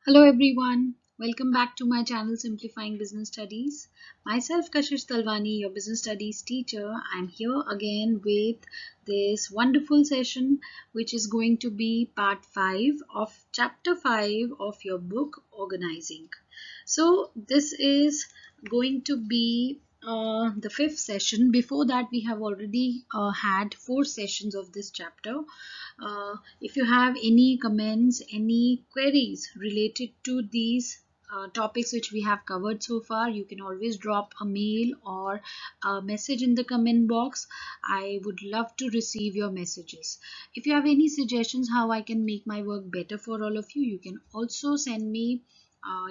Hello everyone, welcome back to my channel Simplifying Business Studies. Myself Kashish Talwani, your business studies teacher. I'm here again with this wonderful session which is going to be part 5 of chapter 5 of your book Organizing. So this is going to be the 5th session. Before that we have already had 4 sessions of this chapter. If you have any comments, any queries related to these topics which we have covered so far, you can always drop a mail or a message in the comment box. I would love to receive your messages. If you have any suggestions how I can make my work better for all of you, you can also send me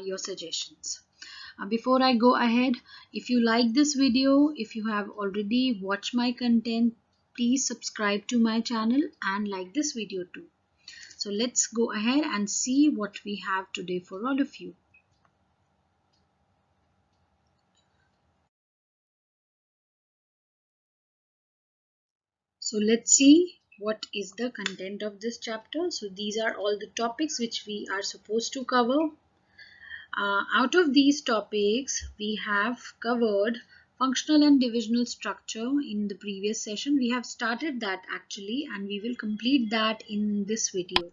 your suggestions. Before I go ahead, if you like this video, if you have already watched my content, please subscribe to my channel and like this video too. So let's go ahead and see what we have today for all of you. So let's see what is the content of this chapter. So these are all the topics which we are supposed to cover. Out of these topics, we have covered functional and divisional structure in the previous session. We have started that actually, and we will complete that in this video.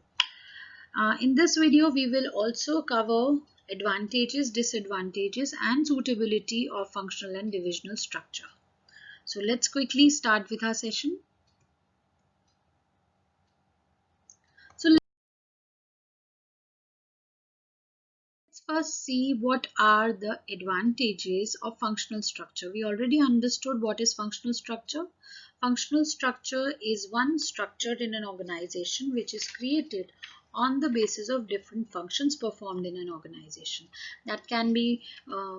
In this video, we will also cover advantages, disadvantages, and suitability of functional and divisional structure. So let's quickly start with our session. So let's first see what are the advantages of functional structure. We already understood what is functional structure. Functional structure is one structure in an organization which is created on the basis of different functions performed in an organization. That can be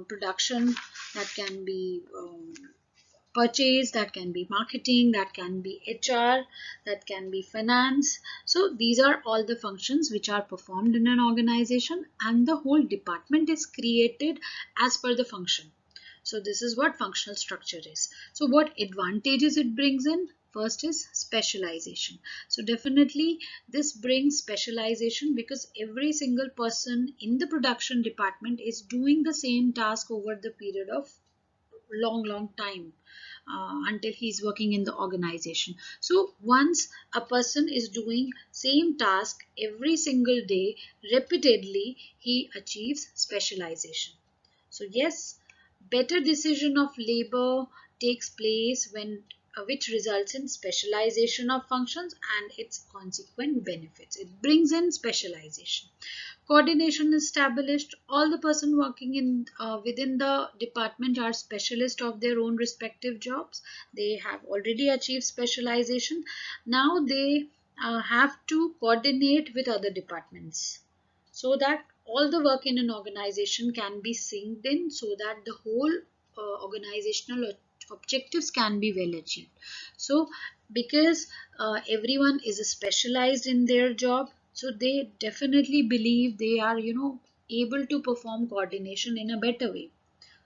production, that can be purchase, that can be marketing, that can be HR, that can be finance. So these are all the functions which are performed in an organization, and the whole department is created as per the function. So this is what functional structure is. So what advantages it brings in? First is specialization. So definitely this brings specialization because every single person in the production department is doing the same task over the period of long time until he's working in the organization. So once a person is doing same task every single day repeatedly, he achieves specialization. So yes, better decision of labor takes place when which results in specialization of functions and its consequent benefits. It brings in specialization. Coordination is established. All the person working in within the department are specialists of their own respective jobs. They have already achieved specialization. Now they have to coordinate with other departments so that all the work in an organization can be synced in, so that the whole organizational objectives can be well achieved. So because everyone is specialized in their job, so they definitely believe they are able to perform coordination in a better way.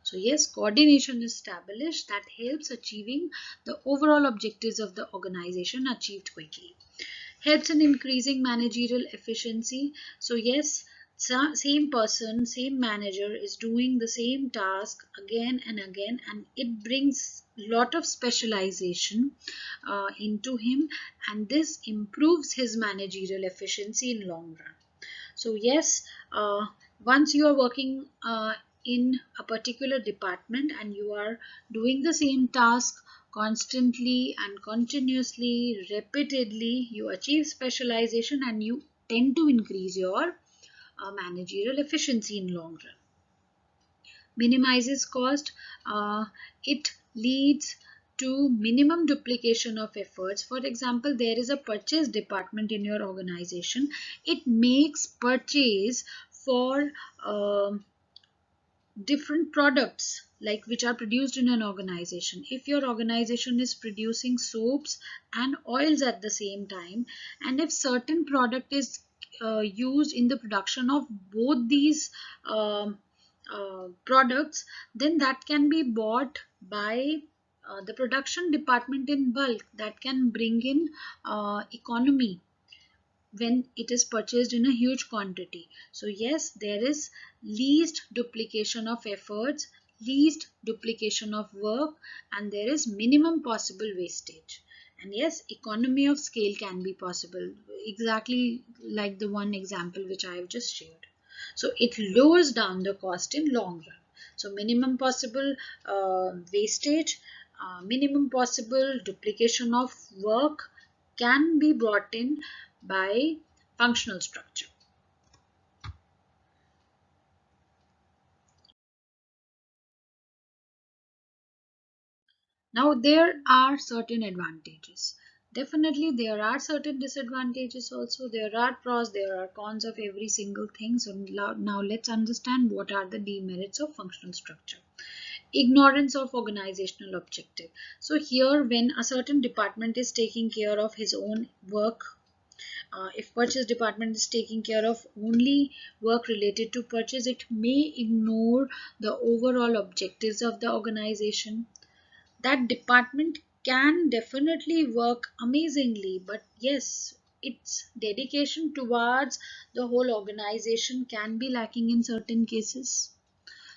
So yes, coordination is established that helps achieving the overall objectives of the organization achieved quickly. Helps in increasing managerial efficiency. So yes, same person, same manager is doing the same task again and again, and it brings lot of specialization into him, and this improves his managerial efficiency in long run. So yes, once you are working in a particular department and you are doing the same task constantly and continuously, repeatedly, you achieve specialization and you tend to increase your managerial efficiency in long run. Minimizes cost. It leads to minimum duplication of efforts. For example, there is a purchase department in your organization. It makes purchase for different products like which are produced in an organization. If your organization is producing soaps and oils at the same time, and if certain product is used in the production of both these products, then that can be bought by the production department in bulk. That can bring in economy when it is purchased in a huge quantity. So yes, there is least duplication of efforts, least duplication of work, and there is minimum possible wastage. And yes, economy of scale can be possible, exactly like the one example which I have just shared. So it lowers down the cost in long run. So minimum possible wastage, minimum possible duplication of work can be brought in by functional structure. Now there are certain advantages. Definitely there are certain disadvantages also. There are pros, there are cons of every single thing. So now let's understand what are the demerits of functional structure. Ignorance of organizational objective. So here when a certain department is taking care of his own work, if purchase department is taking care of only work related to purchase, it may ignore the overall objectives of the organization. That department can definitely work amazingly, but yes, its dedication towards the whole organization can be lacking in certain cases.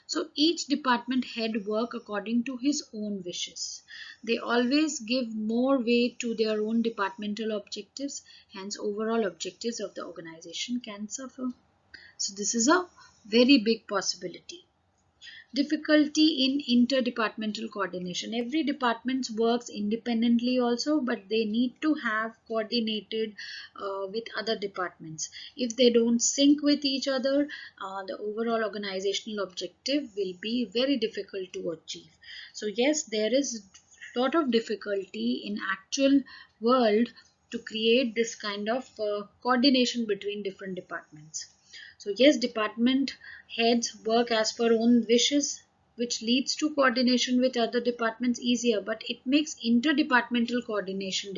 So each department head work according to his own wishes. They always give more weight to their own departmental objectives, hence overall objectives of the organization can suffer. So this is a very big possibility. Difficulty in interdepartmental coordination. Every department works independently also, but they need to have coordinated with other departments. If they don't sync with each other, the overall organizational objective will be very difficult to achieve. So yes, there is a lot of difficulty in actual world to create this kind of coordination between different departments. So yes, department heads work as per own wishes, which leads to coordination with other departments easier, but it makes interdepartmental coordination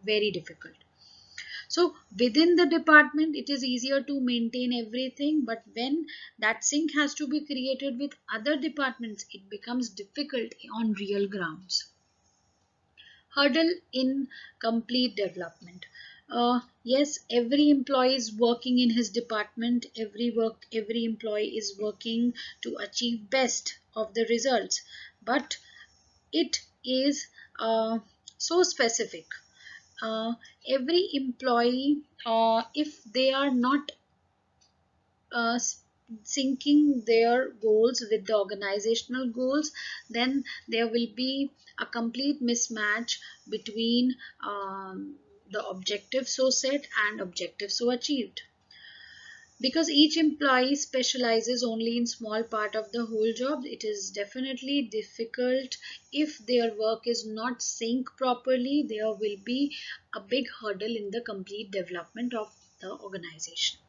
very difficult. So within the department, it is easier to maintain everything, but when that sync has to be created with other departments, it becomes difficult on real grounds. Hurdle in complete development. Yes, every employee is working in his department. Every employee is working to achieve best of the results, but it is so specific. Every employee, if they are not uh, syncing their goals with the organizational goals, then there will be a complete mismatch between the objective so set and objective so achieved. Because each employee specializes only in small part of the whole job, it is definitely difficult. If their work is not synced properly, there will be a big hurdle in the complete development of the organization.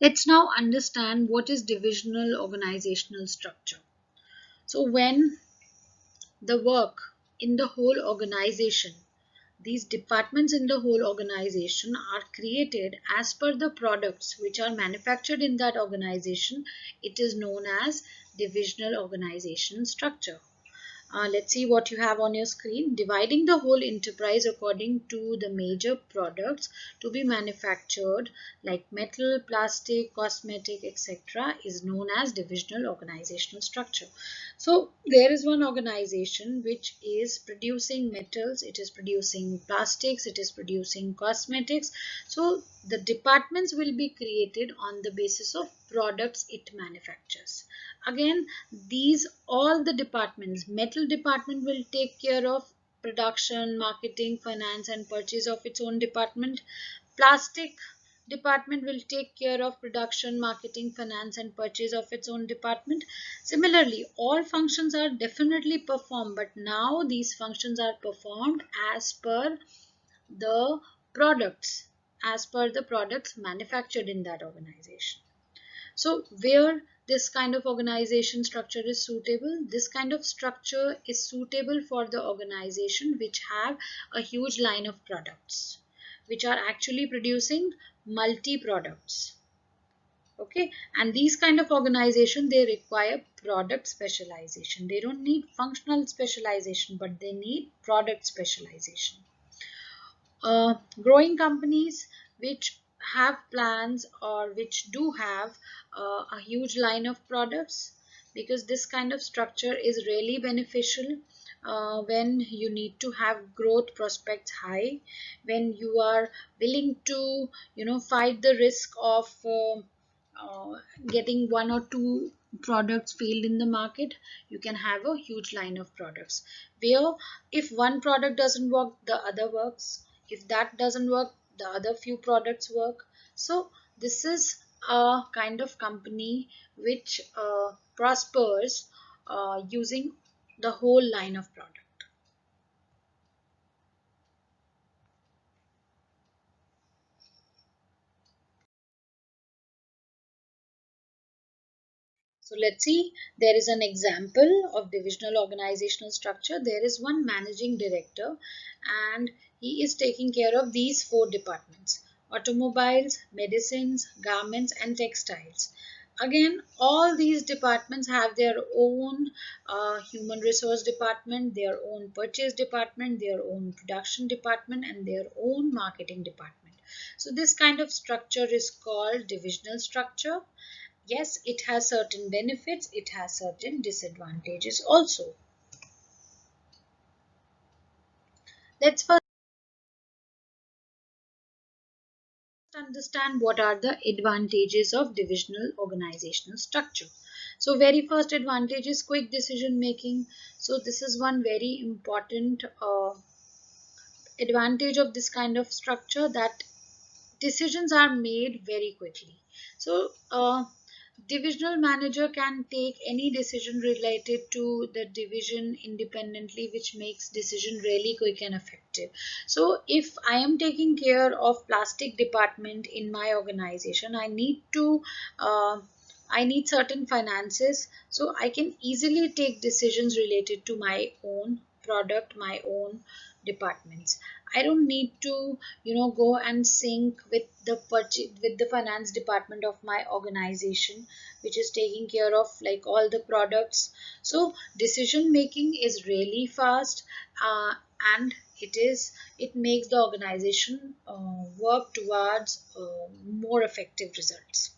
Let's now understand what is divisional organizational structure. So when the work in the whole organization, these departments in the whole organization are created as per the products which are manufactured in that organization, it is known as divisional organization structure. Let's see what you have on your screen. Dividing the whole enterprise according to the major products to be manufactured like metal, plastic, cosmetic, etc. is known as divisional organizational structure. So there is one organization which is producing metals, it is producing plastics, it is producing cosmetics. So the departments will be created on the basis of products it manufactures. Again, these all the departments, metal department will take care of production, marketing, finance and purchase of its own department. Plastic department will take care of production, marketing, finance and purchase of its own department. Similarly, all functions are definitely performed, but now these functions are performed as per the products, as per the products manufactured in that organization. So where this kind of organization structure is suitable, this kind of structure is suitable for the organization which have a huge line of products, which are actually producing multi products. Okay, and these kind of organization, they require product specialization. They don't need functional specialization, but they need product specialization. Growing companies which have plans or which do have a huge line of products, because this kind of structure is really beneficial when you need to have growth prospects high, when you are willing to fight the risk of getting one or two products failed in the market. You can have a huge line of products where if one product doesn't work, the other works. If that doesn't work, the other few products work. So this is a kind of company which prospers using the whole line of product. So let's see, there is an example of divisional organizational structure. There is one managing director and he is taking care of these four departments: automobiles, medicines, garments and textiles. Again, all these departments have their own human resource department, their own purchase department, their own production department and their own marketing department. So this kind of structure is called divisional structure. Yes, it has certain benefits, it has certain disadvantages also. Let's first understand what are the advantages of divisional organizational structure. So very first advantage is quick decision making. So this is one very important advantage of this kind of structure, that decisions are made very quickly. So divisional manager can take any decision related to the division independently, which makes decision really quick and effective. So if I am taking care of plastic department in my organization, uh, I need certain finances, so I can easily take decisions related to my own product, my own departments. I don't need to go and sync with the finance department of my organization, which is taking care of like all the products. So decision making is really fast, and it makes the organization work towards more effective results.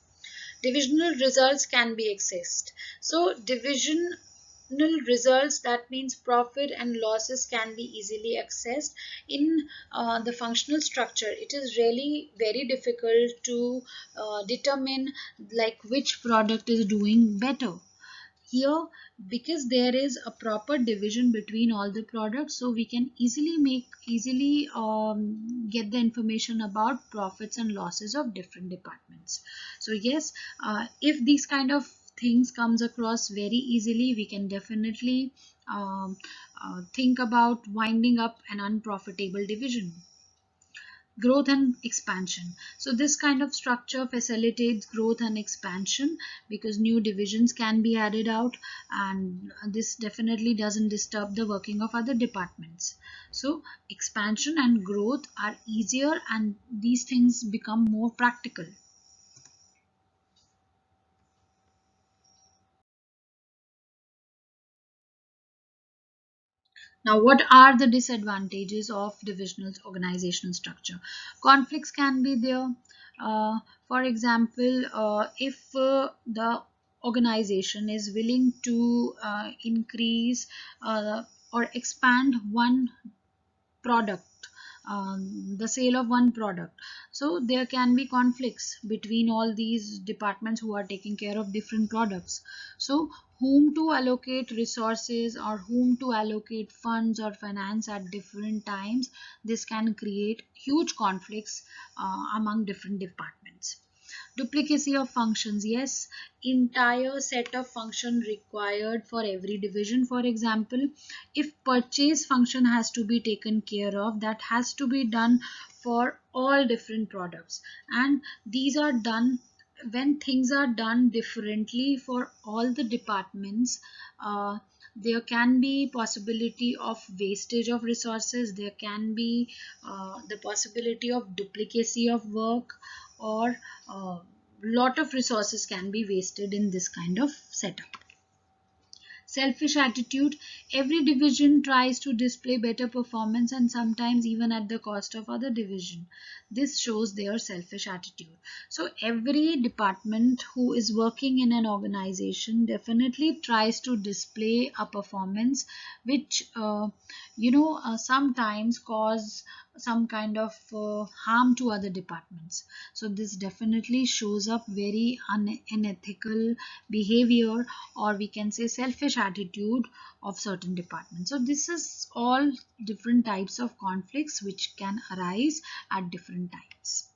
Divisional results can be accessed. So divisional results, that means profit and losses, can be easily accessed. In the functional structure, it is really very difficult to determine like which product is doing better here, because there is a proper division between all the products, so we can easily get the information about profits and losses of different departments. So yes, if these kind of things comes across very easily, we can definitely think about winding up an unprofitable division. Growth and expansion. So this kind of structure facilitates growth and expansion because new divisions can be added out, and this definitely doesn't disturb the working of other departments. So expansion and growth are easier and these things become more practical. Now, what are the disadvantages of divisional organizational structure? Conflicts can be there. For example, if the organization is willing to increase or expand one product, the sale of one product, so there can be conflicts between all these departments who are taking care of different products. So whom to allocate resources or whom to allocate funds or finance at different times, this can create huge conflicts among different departments. Duplicacy of functions, yes, entire set of function required for every division. For example, if purchase function has to be taken care of, that has to be done for all different products, and these are done when things are done differently for all the departments. There can be possibility of wastage of resources, there can be the possibility of duplicacy of work, or uh, lot of resources can be wasted in this kind of setup. Selfish attitude. Every division tries to display better performance and sometimes even at the cost of other division. This shows their selfish attitude. So every department who is working in an organization definitely tries to display a performance which sometimes cause some kind of harm to other departments. So this definitely shows up very unethical behavior, or we can say selfish attitude of certain departments. So this is all different types of conflicts which can arise at different times.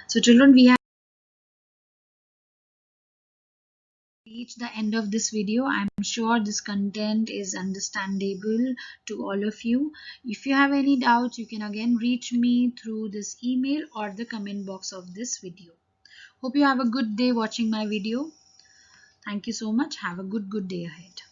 So children, we have reached the end of this video. I'm sure this content is understandable to all of you. If you have any doubts, you can again reach me through this email or the comment box of this video. Hope you have a good day watching my video. Thank you so much. Have a good day ahead.